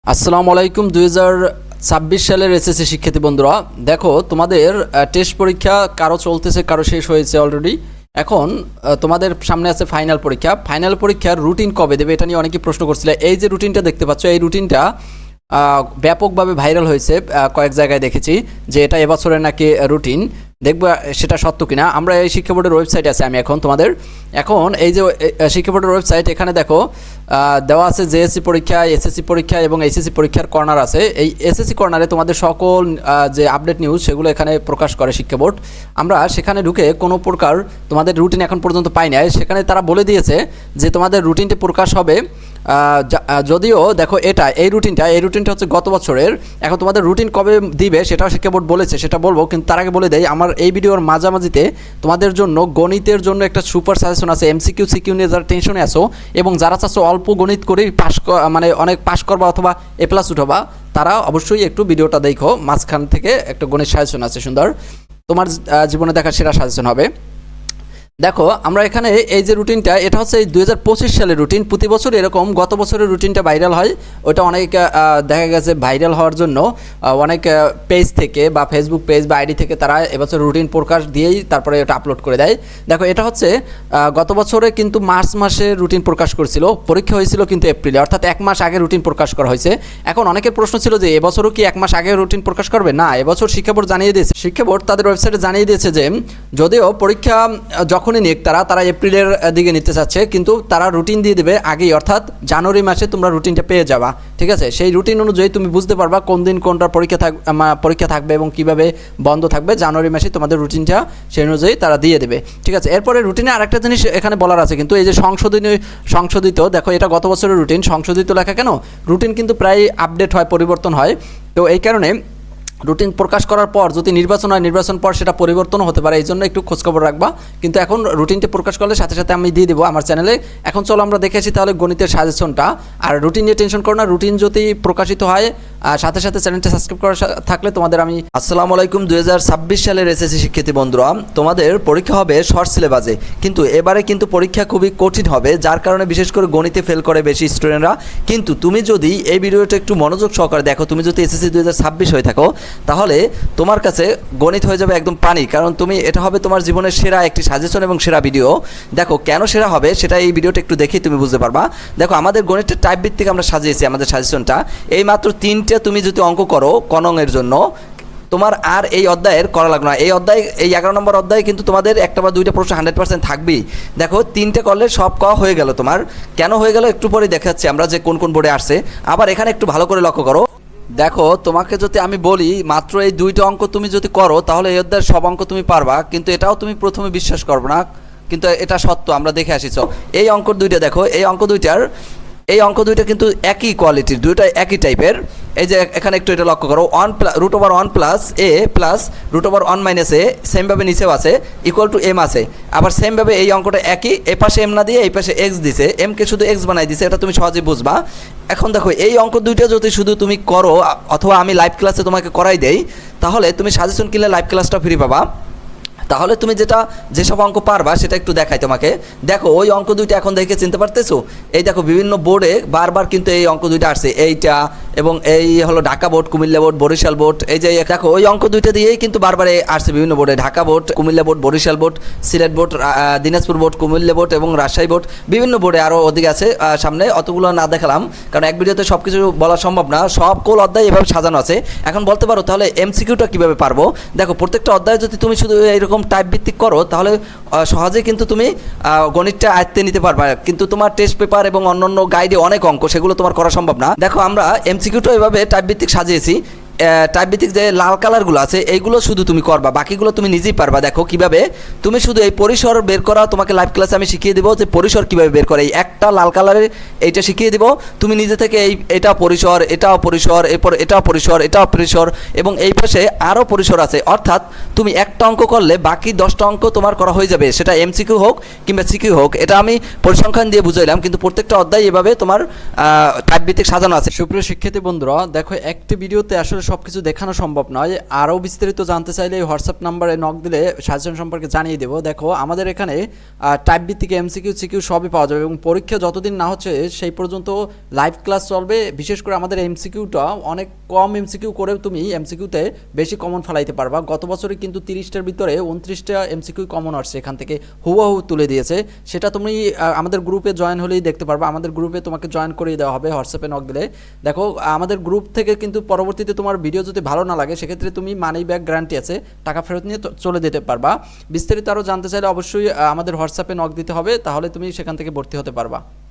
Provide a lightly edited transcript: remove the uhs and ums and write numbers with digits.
আসসালামু আলাইকুম। 2026 সালের এসএসসি শিক্ষার্থী বন্ধুরা, দেখো তোমাদের টেস্ট পরীক্ষা কারো চলতেছে, কারো শেষ হয়েছে অলরেডি। এখন তোমাদের সামনে আছে ফাইনাল পরীক্ষা। ফাইনাল পরীক্ষার রুটিন কবে দেবে এটা নিয়ে অনেকেই প্রশ্ন করছিল। এই যে রুটিনটা দেখতে পাচ্ছ, এই রুটিনটা ব্যাপকভাবে ভাইরাল হয়েছে, কয়েক জায়গায় দেখেছি যে এটা এবছরের নাকি রুটিন। দেখবো সেটা সত্য কিনা। আমরা এই শিক্ষা বোর্ডের ওয়েবসাইটে আছি, আমি এখন তোমাদের এই যে শিক্ষা বোর্ডের ওয়েবসাইট, এখানে দেখো দেওয়া আছে জেএসসি পরীক্ষা, এসএসসি পরীক্ষা এবং এইচএসসি পরীক্ষার কর্নার আছে। এই এসএসসি কর্নারে তোমাদের সকল যে আপডেট নিউজ সেগুলো এখানে প্রকাশ করে শিক্ষা বোর্ড। আমরা সেখানে ঢুকে কোনো প্রকার তোমাদের রুটিন এখন পর্যন্ত পাই নাই। সেখানে তারা বলে দিয়েছে যে তোমাদের রুটিনটি প্রকাশ হবে, যদিও দেখো এই রুটিনটা হচ্ছে গত বছরের। এখন তোমাদের রুটিন কবে দিবে সেটাও শিক্ষা বোর্ড বলেছে, সেটা বলবো, কিন্তু তার আগে বলে দেয় আমার এই ভিডিওর মাঝামাঝিতে তোমাদের জন্য গণিতের জন্য একটা সুপার সাজেশন আছে। এমসিকিউ সিকিউ নিয়ে যারা টেনশনে আসো এবং যারা চাচ্ছো অল্প গণিত করেই অনেক পাস করবা অথবা এ প্লাস উঠবা, তারা অবশ্যই একটু ভিডিওটা দেখো। মাঝখান থেকে একটা গণিত সাজেশন আছে সুন্দর, তোমার জীবনে দেখা সেরা সাজেশন হবে। দেখো আমরা এখানে এই যে রুটিনটা, এটা হচ্ছে এই 2025 সালের রুটিন। প্রতি বছর এরকম গত বছরের রুটিনটা ভাইরাল হয়, ওটা অনেক দেখা গেছে ভাইরাল হওয়ার জন্য অনেক পেজ থেকে বা ফেসবুক পেজ বা আইডি থেকে তারা এবছর রুটিন প্রকাশ দিয়েই তারপরে এটা আপলোড করে দেয়। দেখো এটা হচ্ছে গত বছরে কিন্তু মার্চ মাসে রুটিন প্রকাশ করছিল, পরীক্ষা হয়েছিল কিন্তু এপ্রিলে, অর্থাৎ এক মাস আগে রুটিন প্রকাশ করা হয়েছে। এখন অনেকের প্রশ্ন ছিল যে এবছরও কি এক মাস আগে রুটিন প্রকাশ করবে? না, এবছর শিক্ষা বোর্ড জানিয়ে দিয়েছে, শিক্ষা বোর্ড তাদের ওয়েবসাইটে জানিয়ে দিয়েছে যে যদিও পরীক্ষা যখনই নিক তারা এপ্রিলের দিকে নিতে চাচ্ছে, কিন্তু তারা রুটিন দিয়ে দেবে আগেই, অর্থাৎ জানুয়ারি মাসে তোমরা রুটিনটা পেয়ে যাবা। ঠিক আছে, সেই রুটিন অনুযায়ী তুমি বুঝতে পারবা কোন দিন কোনটার পরীক্ষা থাকবে এবং কিভাবে বন্ধ থাকবে। জানুয়ারি মাসে তোমাদের রুটিনটা সেই অনুযায়ী তারা দিয়ে দেবে। ঠিক আছে, এরপরে রুটিনে আরেকটা জিনিস এখানে বলার আছে, কিন্তু এই যে সংশোধিত, দেখো এটা গত বছরের রুটিন, সংশোধিত লেখা কেন? রুটিন কিন্তু প্রায় আপডেট হয়, পরিবর্তন হয়, তো এই কারণে রুটিন প্রকাশ করার পর যদি নির্বাচন হয়, নির্বাচন পর সেটা পরিবর্তনও হতে পারে, এই জন্য একটু খোঁজখবর রাখবা। কিন্তু এখন রুটিনটি প্রকাশ করলে সাথে সাথে আমি দিয়ে দেবো আমার চ্যানেলে। এখন চলো আমরা দেখে আসি তাহলে গণিতের সাজেশনটা। আর রুটিন নিয়ে টেনশন করো না, রুটিন যদি প্রকাশিত হয় সাথে সাথে চ্যানেলটা সাবস্ক্রাইব করা থাকলে তোমাদের আমি আসসালামু আলাইকুম। 2026 সালের এসএসসি শিক্ষার্থী বন্ধুরা, তোমাদের পরীক্ষা হবে শর্ট সিলেবাসে, কিন্তু এবারে কিন্তু পরীক্ষা খুবই কঠিন হবে, যার কারণে বিশেষ করে গণিতে ফেল করে বেশি স্টুডেন্টরা। কিন্তু তুমি যদি এই ভিডিওটা একটু মনোযোগ সহকারে দেখো, তুমি যদি এসএসসি 2026 হয়ে থাকো, তাহলে তোমার কাছে গণিত হয়ে যাবে একদম পানি, কারণ তুমি এটা হবে তোমার জীবনের সেরা একটি সাজেশন এবং সেরা ভিডিও। দেখো কেন সেরা হবে সেটা এই ভিডিওটা একটু দেখেই তুমি বুঝতে পারবা। দেখো আমাদের গণিতের টাইপ ভিত্তিক আমরা সাজিয়েছি আমাদের সাজেশনটা। এই মাত্র 3টে তুমি যদি অঙ্ক করো কনংয়ের জন্য, তোমার আর এই অধ্যায়ের করা লাগবে না। এই 11 নম্বর অধ্যায়ে কিন্তু তোমাদের একটা বা দুইটা প্রশ্ন 100% থাকবেই। দেখো 3টে করলে সব ক হয়ে গেল তোমার। কেন হয়ে গেল একটু পরে দেখাচ্ছি আমরা যে কোন কোন বোর্ডে আসছে। আবার এখানে একটু ভালো করে লক্ষ্য করো, দেখো তোমাকে যদি আমি বলি মাত্র এই 2টা অঙ্ক তুমি যদি করো তাহলে এই অধ্যায়ের সব অঙ্ক তুমি পারবা, কিন্তু এটাও তুমি প্রথমে বিশ্বাস করবে না, কিন্তু এটা সত্য, আমরা দেখে আসিছ। এই অঙ্ক 2টা দেখো, এই অঙ্ক দুইটা কিন্তু একই কোয়ালিটির, দুইটা একই টাইপের। এই যে এখানে একটু এটা লক্ষ্য করো, √1 প্লাস এ প্লাস √1 মাইনাস এ, সেমভাবে নিচেও আছে, ইকুয়াল টু এম আছে। আবার সেমভাবে এই অঙ্কটা একই, এ পাশে এম না দিয়ে এই পাশে এক্স দিছে, এমকে শুধু এক্স বানাই দিছে, এটা তুমি সহজেই বুঝবা। এখন দেখো এই অঙ্ক দুইটা যদি শুধু তুমি করো অথবা আমি লাইভ ক্লাসে তোমাকে করাই দেই, তাহলে তুমি সাজেশন কিনলে লাইভ ক্লাসটা ফ্রি পাবা। তাহলে তুমি যেসব অঙ্ক পারবা সেটা একটু দেখাই তোমাকে। দেখো ওই অঙ্ক দুইটা এখন দেখে চিনতে পারতেছো? এই দেখো বিভিন্ন বোর্ডে বারবার কিন্তু এই অঙ্ক দুইটা আসছে, এইটা এবং এই হলো Dhaka board, Comilla board, Barishal board. এই যে দেখো ওই অঙ্ক দুইটা দিয়েই কিন্তু বারবার আসছে বিভিন্ন বোর্ডে, Dhaka board, Comilla board, Barishal board, Sylhet board, Dinajpur board, Comilla board এবং রাজশাহী বোর্ড, বিভিন্ন বোর্ডে আরও অধিক আছে। সামনে অতগুলো না দেখালাম কারণ এক ভিডিওতে সব কিছু বলা সম্ভব না, সব কোল অধ্যায় এভাবে সাজানো আছে। এখন বলতে পারো তাহলে এমসিকিউটা কীভাবে পারবো? দেখো প্রত্যেকটা অধ্যায়ে যদি তুমি শুধু এইরকম টাইপ ভিত্তিক করো তাহলে সহজেই কিন্তু তুমি গণিতটা আয়ত্তে নিতে পারবে, কিন্তু তোমার টেস্ট পেপার এবং অন্যান্য গাইডে অনেক অঙ্ক, সেগুলো তোমার করা সম্ভব না। দেখো আমরা এমসিকিউটা এভাবে টাইপ ভিত্তিক সাজিয়েছি। টাইপ ভিত্তিক যে লাল কালারগুলো আছে এইগুলো শুধু তুমি করবা, বাকিগুলো তুমি নিজেই পারবা। দেখো কিভাবে তুমি শুধু এই পরিসর বের করা তোমাকে লাইভ ক্লাসে আমি শিখিয়ে দেবো যে পরিসর কীভাবে বের করে। এই একটা লাল কালারের এইটা শিখিয়ে দেবো, তুমি নিজে থেকে এটা পরিসর, এটাও পরিসর, এরপর এটাও পরিসর, এটাও পরিসর এবং এই পাশে আরও পরিসর আছে। অর্থাৎ তুমি একটা অঙ্ক করলে বাকি 10টা অঙ্ক তোমার করা হয়ে যাবে, সেটা এমসিকিউ হোক কিংবা সিকিউ হোক। এটা আমি পরিসংখ্যান দিয়ে বুঝাইলাম, কিন্তু প্রত্যেকটা অধ্যায় এভাবে তোমার টাইপ ভিত্তিক সাজানো আছে। সুপ্রিয় শিক্ষার্থী বন্ধুরা, দেখো একটি ভিডিওতে আসলে সব কিছু দেখানো সম্ভব নয়। আরও বিস্তারিত জানতে চাইলে এই হোয়াটসঅ্যাপ নাম্বারে নক দিলে সাজেশন সম্পর্কে জানিয়ে দেবো। দেখো আমাদের এখানে টাইপ ভিত্তিক এমসিকিউ সিকিউ সবই পাওয়া যাবে এবং পরীক্ষা যতদিন না হচ্ছে সেই পর্যন্ত লাইভ ক্লাস চলবে। বিশেষ করে আমাদের এমসিকিউটা অনেক কম এমসিকিউ করেও তুমি এমসিকিউতে বেশি কমন ফেলাইতে পারবা। গত বছরে কিন্তু 30টার ভিতরে 29টা এমসিকিউ কমন আসছে, এখান থেকে হুবহু তুলে দিয়েছে। সেটা তুমি আমাদের গ্রুপে জয়েন হলেই দেখতে পারবা। আমাদের গ্রুপে তোমাকে জয়েন করিয়ে দেওয়া হবে হোয়াটসঅ্যাপে নক দিলে। দেখো আমাদের গ্রুপ থেকে কিন্তু পরবর্তীতে তোমার ভিডিও যদি ভালো না লাগে সেক্ষেত্রে তুমি মানি ব্যাক গ্যারান্টি আছে, টাকা ফেরত নিয়ে চলে যেতে পারবা। বিস্তারিত আরও জানতে চাইলে অবশ্যই আমাদের হোয়াটসঅ্যাপে নক দিতে হবে, তাহলে তুমি সেখান থেকে ভর্তি হতে পারবা।